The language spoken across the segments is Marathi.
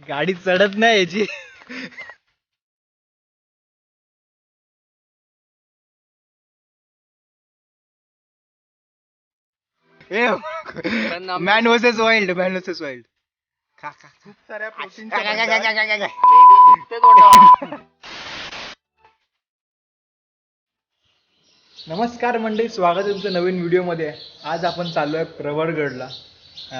गाडी चढत नाही याची. Man versus wild, man versus wild. खा खा. खूप साऱ्या प्रोटीन. नमस्कार मंडळी, स्वागत आहे तुमचं नवीन व्हिडिओमध्ये. आज आपण चाललोय प्रवरगडला.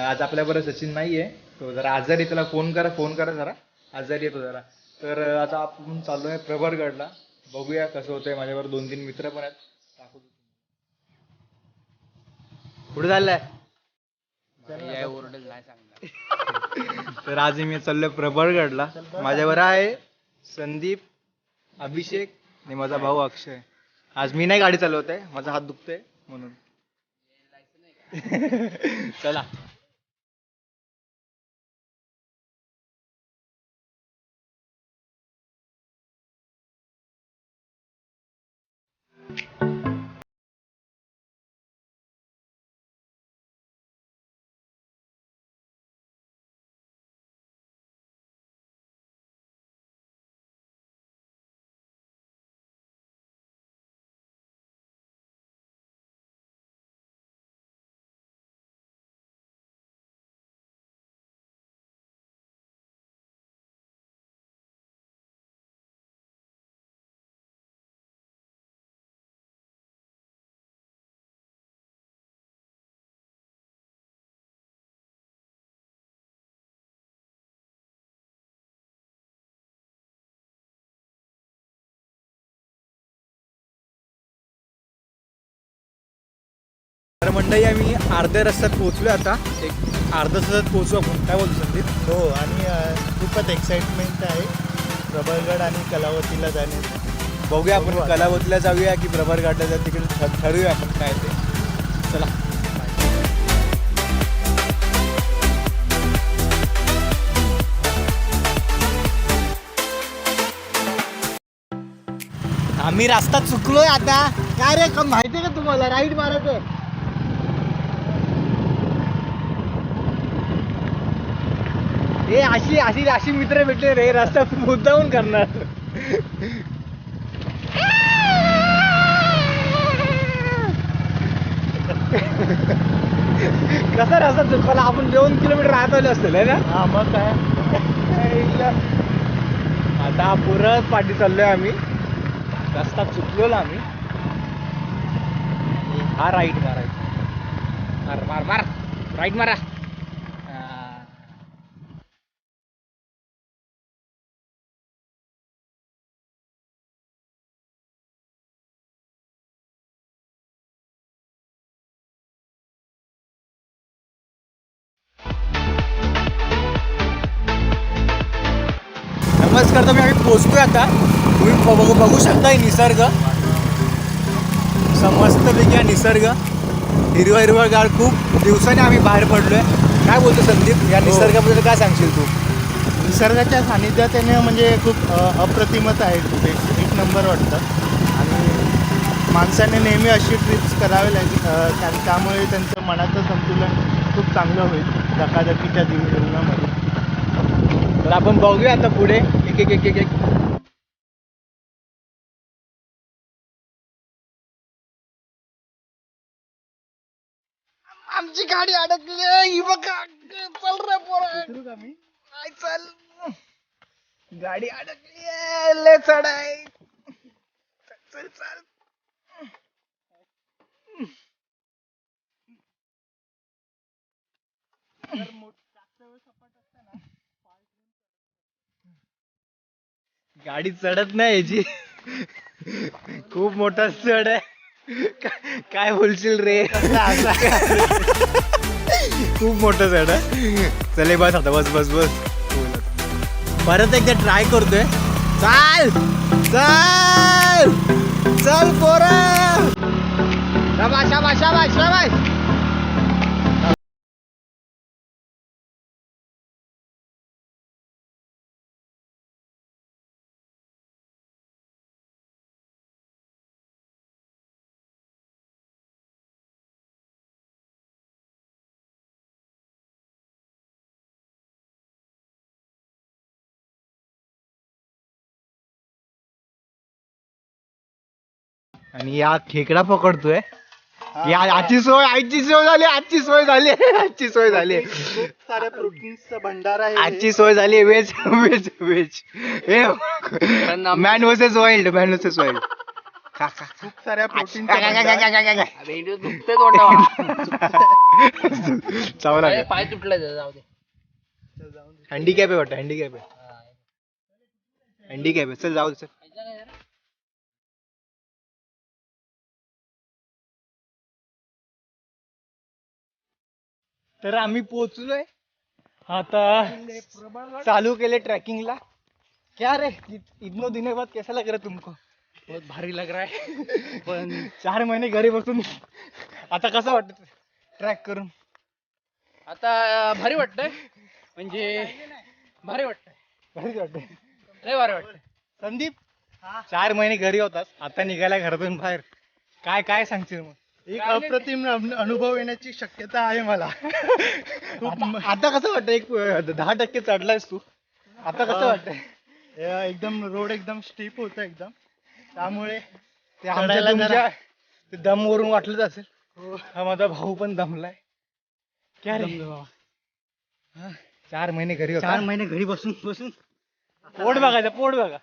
आज आपल्याबरोबर सचिन नाही आहे, तो जरा आजारी. त्याला फोन करा जरा, आजारी येतो जरा. तर आता आपण चाललोय प्रवरगडला. बघूया कसं होतंय. माझ्याबरोबर 2-3 मित्र पण आहेत. दाखवतो. कुठे चाललाय? तर आज मी चाललोय प्रबळगडला. माझ्यावर आहे संदीप, अभिषेक आणि माझा भाऊ अक्षय. आज मी नाही गाडी चालवत आहे, माझा हात दुखतोय म्हणून. चला. तर मंडळी, आम्ही अर्ध्या रस्त्यात पोहोचलो. आता एक अर्ध्या तासात पोहोचू आपण. काय बोलतो संदीप? हो, आणि खूपच एक्साइटमेंट आहे प्रबळगड आणि कलावतीला जाण्याचं. बघूया आपण कलावतीला जाऊया की प्रवरगडला जाऊ, तिकडे ठरवूया आपण काय ते. चला. आम्ही रस्ता चुकलोय आता. काय रे, माहितीये का तुम्हाला? राईट मारायचं. हे अशी अशी अशी मित्र भेटले रे, रस्ता मुद्दाहून करणार. कसा रस्ता चुकला? आपण 2 किलोमीटर राहत आलो असतील है ना? हा, मग काय. आता पुरत पाठी चाललोय आम्ही. रस्ता चुकलो आम्ही. हा राईट मारायचा. मार मार मार, राईट मारा. नमस्कार. तर आम्ही पोहोचतोय आता. तुम्ही बघू शकताय निसर्ग. मस्तपैकी निसर्ग, हिरवा हिरवा गाळ. खूप दिवसाने आम्ही बाहेर पडलोय. काय बोलतो संदीप, या निसर्गाबद्दल काय सांगशील तू? निसर्गाच्या सानिध्यात येणे म्हणजे खूप अप्रतिमच आहे. कुठे एक नंबर वाटतं. आणि माणसाने नेहमी अशी ट्रिप्स करावी लागेल, कारण त्यामुळे त्यांचं मनाचं संतुलन खूप चांगलं होईल धकाधकीच्या जीवनामध्ये. तर आपण बघूया आता पुढे एक एक एक एक एक. आमची गाडी अडकली ही बघा. चल रे पोरा, काय चल. गाडी अडकली, लय चढ आहे. चल चल. गाडी चढत नाही याची. खूप मोठा चढ आहे. काय बोलशील रे? खूप मोठं चढ आहे. चले बस आता, बस बस बस. परत एकदा ट्राय करतोय. चाल चल चल पोरं. शाबास शाबास शाबास शाबास. आणि या खेकडा पकडतोय. आजची सोय झाली, आजची सोय झाली, आजची सोय झाली. खूप साऱ्या प्रोटीन्सचा भंडार आहे आजची सोय झाली. व्हेज व्हेज व्हेज हे man versus wild, man versus wild. खूप साऱ्या प्रोटीन चावला पाय तुटला जाऊ दे. हँडीकॅप आहे वाटतं, हँडीकॅप आहे, हँडीकॅप आहे. चल जाऊ दे चल. तर आम्ही पोहोचलोय आता, चालू केले ट्रॅकिंगला. क्या रे इतनो दिने बाद कैसा लग रहा है तुमको? बहुत भारी लग रहा है पण 4 महिने घरी बसून आता कसं वाटत ट्रॅक करून? आता भारी वाटतंय, म्हणजे भारी वाटतंय, भारीच वाटतंय. लय भारी वाटतंय. संदीप 4 महिने घरी होतास, आता निघायला घरातून बाहेर, काय काय सांगशील मग? एक अप्रतिम अनुभव येण्याची शक्यता आहे मला. आता कसं वाटतं? एक 10% चढलायस तू, आता कसं वाटतंय? एकदम रोड एकदम स्टीप होतं एकदम, त्यामुळे ते आमच्या तुमच्या ते दमवरून वाटलंच असेल. हा माझा भाऊ पण दमलाय. क्या रे 4 महिने घरी होता. 4 महिने घरी बसून बसून पोट बघायचं, पोट बघा.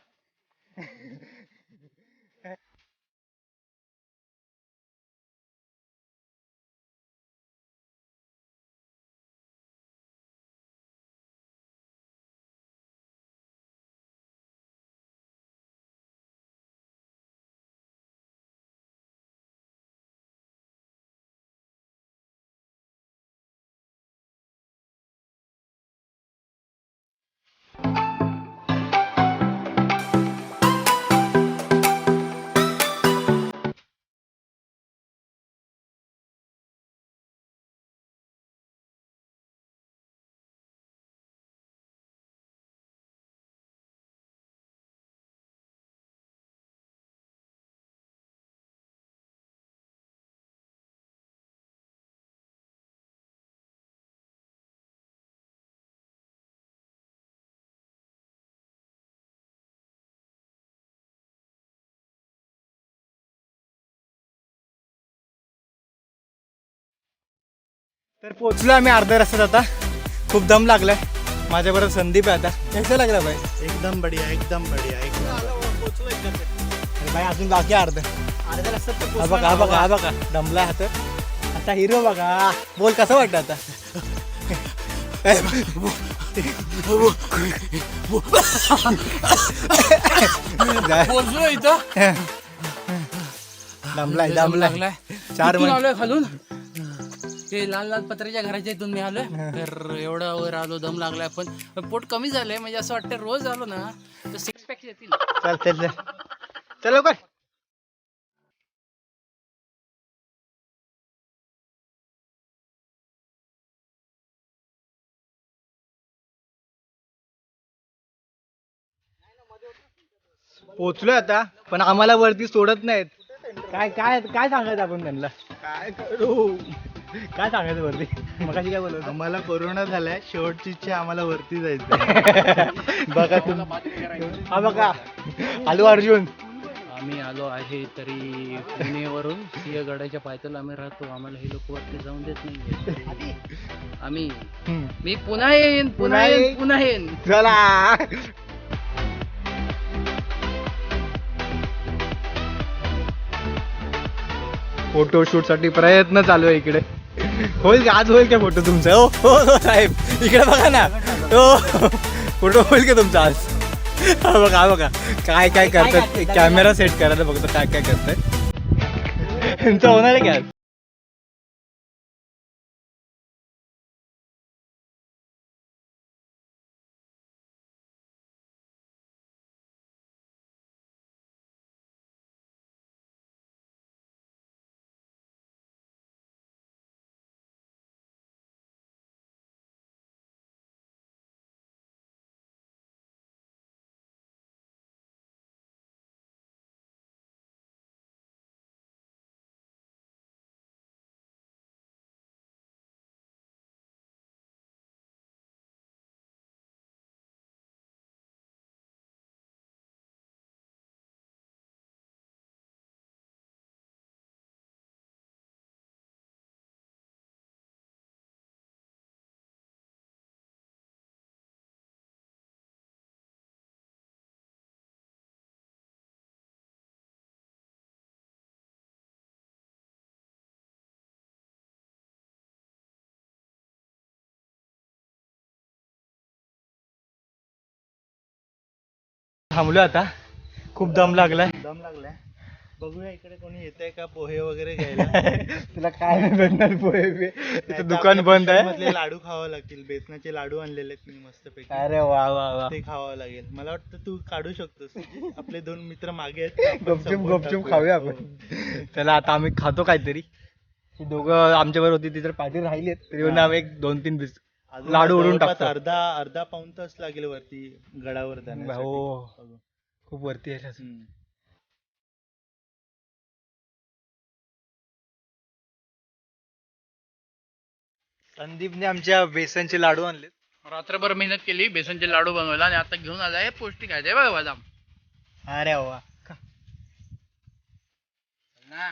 तर पोचलो आम्ही अर्ध्या रस्त्यात. आता खूप दम लागलाय. माझ्याबरोबर संदीप आहे. आता कसं लागला भाई? एकदम बढिया, एकदम बढिया, अरे भाई अजून बाकी आहे अर्ध्या रस्त्यात. हा बघा, हा बघा, हा बघा दमला हात. आता हिरो बघा. बोल कसं वाटतं आता? पोहोचलो इथं. दमलाय, दमलाय. 4 इथून महिने आलोय खालून, ते लाल लाल पत्र्याच्या घराच्या इथून मी आलोय. तर एवढा वर आलो, दम लागलाय, पण पोट कमी झालंय. म्हणजे असं वाटतं रोज आलो ना तर 6 पॅक येतील. चल चल चल लवकर. पोचलोय आता, पण आम्हाला वरती सोडत नाहीत. काय काय काय सांगायचं आपण त्यांना? काय करू? काय सांगायचं वरती? मगाशी काय बोलत? आम्हाला कोरोना झालाय, शेवटची इच्छा आम्हाला वरती जायचं. बघा तुम्ही, हा बघा आलू अर्जुन. आम्ही आलो आहे तरी पुणेवरून सिंहगडाच्या पायथ्याला आम्ही राहतो. आम्हाला हे लोक वरती जाऊन देत नाही. आम्ही मी पुन्हा येईन, पुन्हा येईन, पुन्हा येईन. चला. फोटोशूट साठी प्रयत्न चालू आहे इकडे. होईल का आज? होईल का फोटो तुमचा? हो हो साहेब, इकडे बघा ना. हो फोटो होईल का तुमचा आज? हा बघा, हा बघा काय काय करतात. कॅमेरा सेट करायला बघतो काय काय करताय. तुमचं होणार आहे का? थांबलो आता, खूप दम लागलाय. दम लागलाय. बघूया इकडे कोणी येतंय का पोहे वगैरे घ्यायला. तुला काय नाही भेटणार पोहे, तिथं दुकान बंद आहे. मधले लाडू खावं लागतील, बेसनाचे लाडू आणलेले आहेत मी मस्तपैकी. अरे वा वा वा. ते खावं लागेल. मला वाटतं तू काढू शकतोस. आपले 2 मित्र मागे आहेत. गपचूप खाऊया आपण. त्याला आता आम्ही खातो काहीतरी. ही दोघं आमच्याबरोबर होती, ती तर पाठी राहिली आहेत, तरी पण आम्ही एक 2-3 पीस लाडू उडून टाकतो. अर्धा पाऊण तास लागेल वरती गडावर जाण्यासाठी. हो, खूप वरती आहे. संदीपने आमच्या बेसनचे लाडू आणले. रात्रभर मेहनत केली बेसनचे लाडू बनवायला आणि आता घेऊन आलाय पौष्टिक आहे बघा बदाम. अरे वा. ना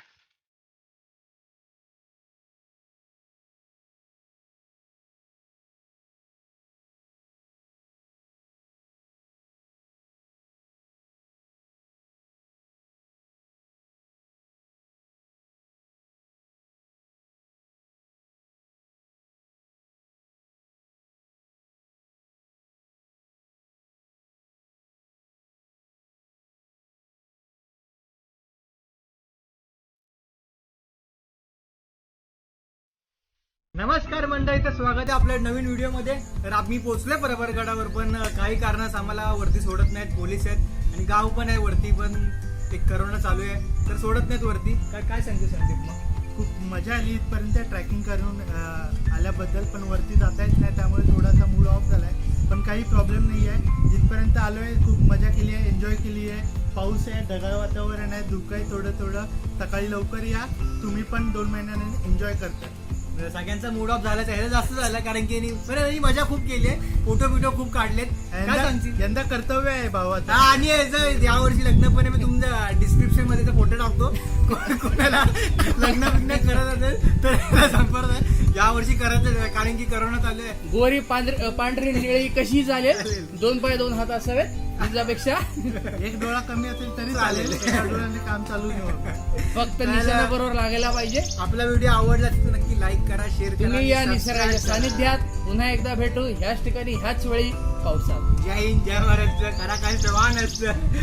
नमस्कार मंडळी, तर स्वागत आहे आपल्या नवीन व्हिडिओमध्ये. तर आम्ही पोहोचलोय प्रवरगडावर, पण काही कारणास आम्हाला वरती सोडत नाहीत. पोलीस आहेत आणि गाव पण आहे वरती, पण एक करोना चालू आहे तर सोडत नाहीत वरती. काय सांगतो संदीप? मग खूप मजा आली इथपर्यंत ट्रॅकिंग करून आल्याबद्दल, पण वरती जाता येत नाही त्यामुळे थोडासा मूड ऑफ झालाय. पण काही प्रॉब्लेम नाही आहे. जिथपर्यंत आलोय खूप मजा केली आहे, एन्जॉय केली आहे. पाऊस आहे, ढगाळ वातावरण आहे, धुकं आहे थोडं. सकाळी लवकर या, तुम्ही पण 2 महिन्याने एन्जॉय करता. सगळ्यांचा मूड ऑफ झाला, त्याला जास्त झाला, कारण की मी मजा खूप केली आहे, फोटो खूप काढलेत. काय सांगशील? यंदा कर्तव्य आहे भावाचा. आणि यावर्षी लग्न पण मी तुमच्या डिस्क्रिप्शन मध्ये फोटो टाकतो. कोणाला लग्न करत असेल तर संपर्क यावर्षी करायचं, कारण की करोना चालू आहे. गोरी पांढरी निळी कशी चालेल, 2 पाय 2 हात असावेत. तुझ्यापेक्षा 1 डोळा कमी असेल तरी चालेल. 1 डोळ्याने काम चालू ठेवा. फक्त निशाणा बरोबर लागायला पाहिजे. आपला व्हिडिओ आवडला तर नक्की लाईक करा, शेअर करा. तुम्ही या निसर्गाच्या सानिध्यात पुन्हा एकदा भेटू ह्याच ठिकाणी ह्याच वेळी पावसात. जय हिंद, जय महाराष्ट्र. करा काय जवान असतं.